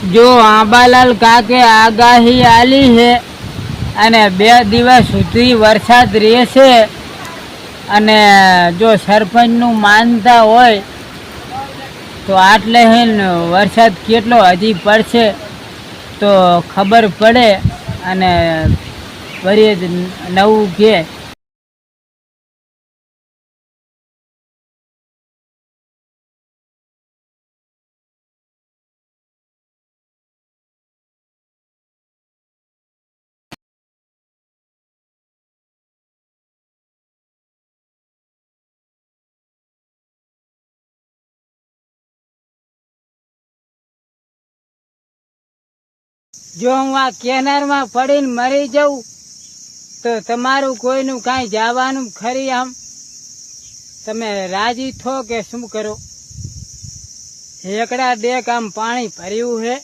જો આંબાલાલ કાકે આગાહી આલી છે અને 2 દિવસ સુધી વરસાદ રહેશે અને જો સરપંચનું માનતા હોય તો આટલે વરસાદ કેટલો હજી પડશે તો ખબર પડે અને વળી નવું કે જો હું આ કેનારમાં પડીને મરી જાઉં તો તમારું કોઈનું કાંઈ જવાનું ખરી? આમ તમે રાજી થો કે શું કરો? એકડા 2 કામ પાણી ભર્યું છે.